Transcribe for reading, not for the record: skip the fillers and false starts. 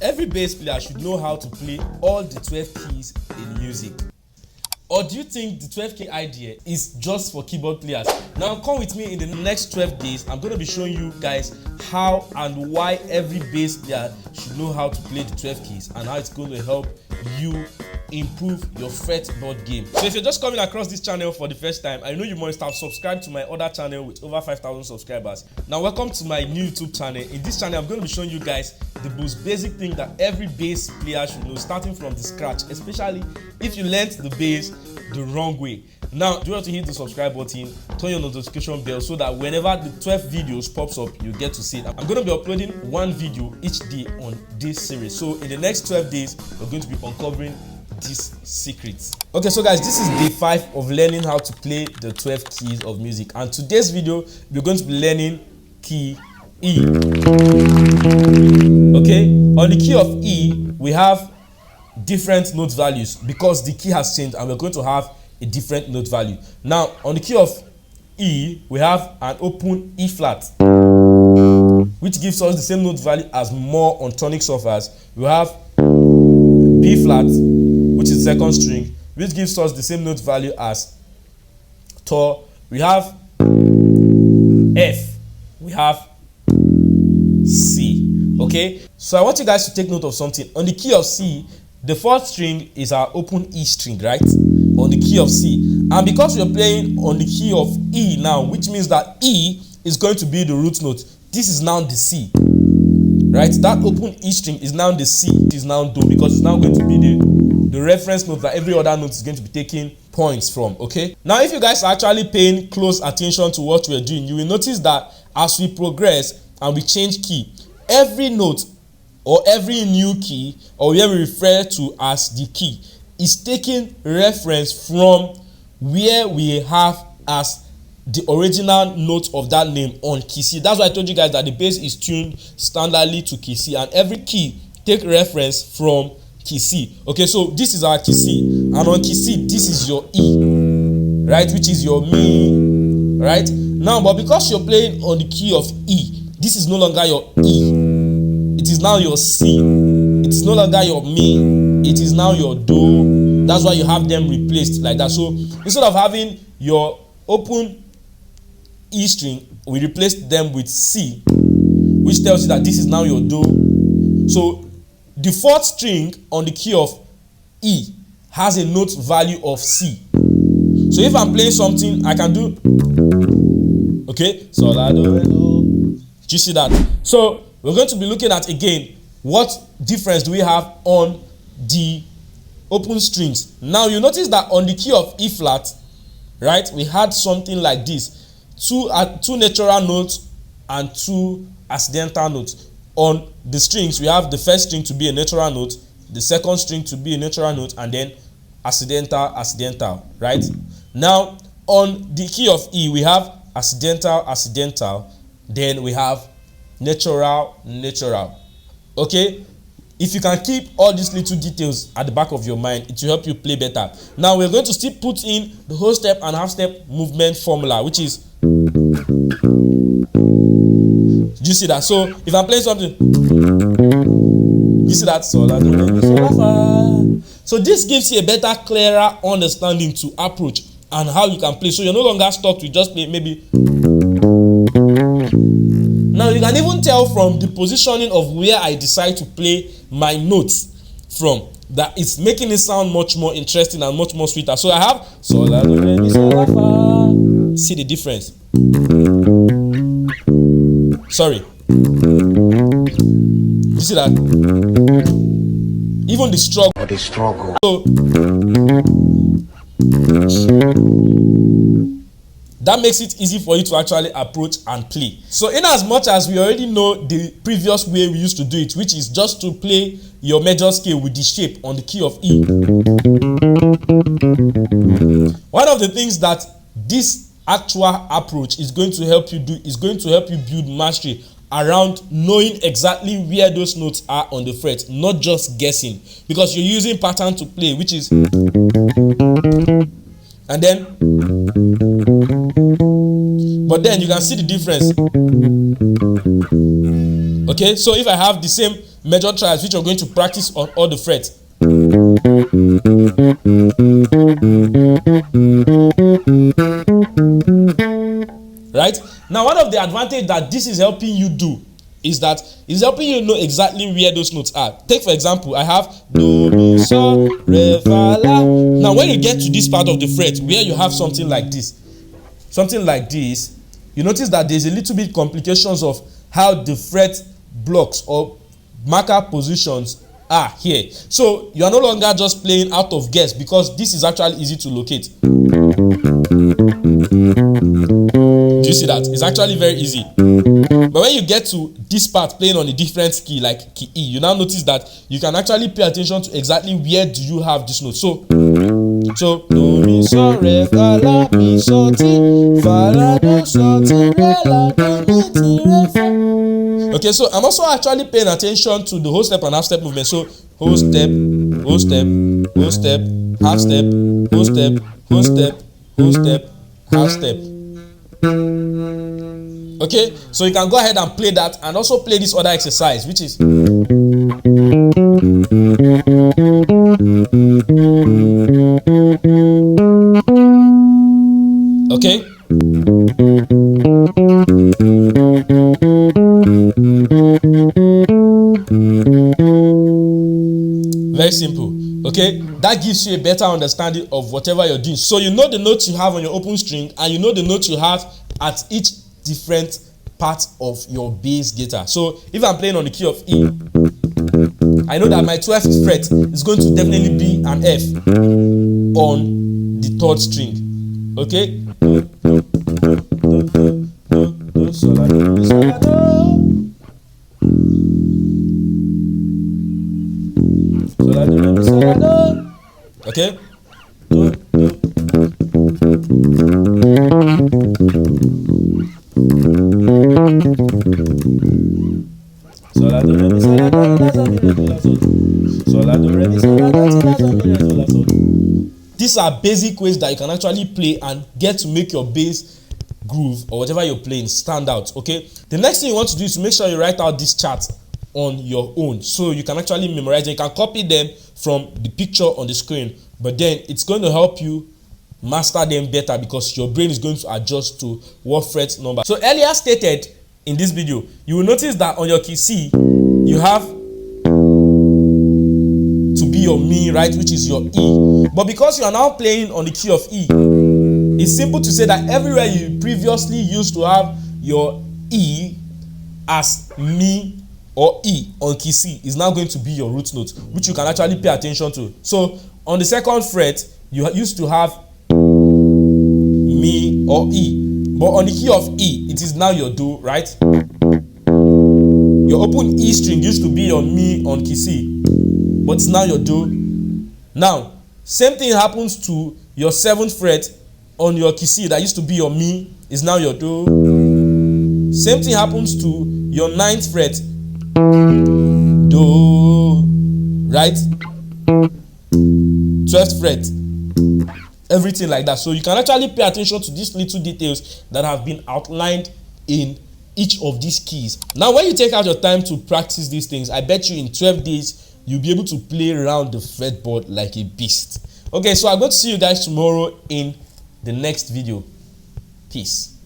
Every bass player should know how to play all the 12 keys in music. Or do you think the 12 key idea is just for keyboard players? Now come with me in the next 12 days. I'm going to be showing you guys how and why every bass player should know how to play the 12 keys and how it's going to help you improve your fretboard game. So if you're just coming across this channel for the first time, I know you must have subscribed to my other channel with over 5,000 subscribers. Now welcome to my new YouTube channel. In this channel, I'm going to be showing you guys the most basic thing that every bass player should know, starting from the scratch, especially if you learned the bass the wrong way. Now, do you want to hit the subscribe button, turn your notification bell so that whenever the 12 videos pops up, you get to see it. I'm going to be uploading one video each day on this series. So in the next 12 days, we're going to be uncovering these secrets. Okay, so guys, this is day 5 of learning how to play the 12 keys of music. And today's video, we're going to be learning key E. Okay, on the key of E, we have different note values because the key has changed and we're going to have a different note value. Now on the key of E, we have an open E flat, which gives us the same note value as more on tonic surfers. We have B flat, which is the second string, which gives us the same note value as Tor. We have F, we have C. Okay, so I want you guys to take note of something. On the key of C, the fourth string is our open E string, right? On the key of C. And because we're playing on the key of E now, which means that E is going to be the root note. This is now the C, right? That open E string is now the C. It is now Do because it's now going to be the reference note that every other note is going to be taking points from, okay? Now, if you guys are actually paying close attention to what we're doing, you will notice that as we progress and we change key, every note or every new key, or where we refer to as the key, is taking reference from where we have as the original note of that name on key C. That's why I told you guys that the bass is tuned standardly to key C, and every key take reference from key C. Okay, so this is our key C, and on key C, this is your E, right, which is your Mi, right? Now, but because you're playing on the key of E, this is no longer your E. It is now your C. It is no longer your Mi. It is now your Do. That's why you have them replaced like that. So instead of having your open E string, we replaced them with C, which tells you that this is now your Do. So the fourth string on the key of E has a note value of C. So if I'm playing something, I can do, okay, so do you see that? So we're going to be looking at again what difference do we have on the open strings. Now you notice that on the key of E flat, right, we had something like this: two natural notes and two accidental notes. On the strings, we have the first string to be a natural note, the second string to be a natural note, and then accidental, right? Now on the key of E, we have accidental, then we have natural. Okay, if you can keep all these little details at the back of your mind, it will help you play better. Now we're going to still put in the whole step and half step movement formula, which is, do you see that? So if I'm playing something, you see that? So this gives you a better, clearer understanding to approach and how you can play. So you're no longer stuck to just play maybe. Now you can even tell from the positioning of where I decide to play my notes from that it's making it sound much more interesting and much more sweeter. So I have see the difference. Sorry. You see that? Even the struggle. So that makes it easy for you to actually approach and play. So in as much as we already know the previous way we used to do it, which is just to play your major scale with the shape on the key of E, one of the things that this actual approach is going to help you do is going to help you build mastery around knowing exactly where those notes are on the fret, not just guessing, because you're using pattern to play, which is, and then, but then you can see the difference. Okay, so if I have the same major triads which you're going to practice on all the frets. Right? Now, one of the advantage that this is helping you do is that it's helping you know exactly where those notes are. Take for example, I have do, mi, so, re, fa, la. Now, when you get to this part of the fret where you have something like this, you notice that there's a little bit complications of how the fret blocks or marker positions are here. So you are no longer just playing out of guess because this is actually easy to locate. Do you see that? It's actually very easy. But when you get to this part playing on a different key like key E, you now notice that you can actually pay attention to exactly where do you have this note. So do, mi, so, re, fa, la, mi, so, ti, fa, la, do, so, ti, re, la, do, mi, ti, re, fa. Okay, so I'm also actually paying attention to the whole step and half step movement. So whole step, whole step, whole step, half step, whole step, whole step, whole step, half step. Okay, so you can go ahead and play that and also play this other exercise, which is okay. Very simple. Okay, that gives you a better understanding of whatever you're doing. So you know the notes you have on your open string and you know the notes you have at each different part of your bass guitar. So if I'm playing on the key of E, I know that my 12th fret is going to definitely be an F on the 3rd string. Okay? Okay? These are basic ways that you can actually play and get to make your bass groove or whatever you're playing stand out. Okay, the next thing you want to do is to make sure you write out this chart on your own so you can actually memorize it. You can copy them from the picture on the screen, but then it's going to help you master them better because your brain is going to adjust to what fret number. So earlier stated in this video, you will notice that on your key C you have to be your Mi, right, which is your E. But because you are now playing on the key of E, it's simple to say that everywhere you previously used to have your E as Mi or E on key C is now going to be your root note, which you can actually pay attention to. So on the 2nd fret, you used to have Mi or E, but on the key of E, it is now your Do, right? Your open E string used to be your Mi on key C, but it's now your Do. Now, same thing happens to your 7th fret on your key C that used to be your Mi, is now your Do. Same thing happens to your 9th fret, Do, right? 12th fret, everything like that. So you can actually pay attention to these little details that have been outlined in each of these keys. Now, when you take out your time to practice these things, I bet you in 12 days, you'll be able to play around the fretboard like a beast. Okay, so I'm going to see you guys tomorrow in the next video. Peace.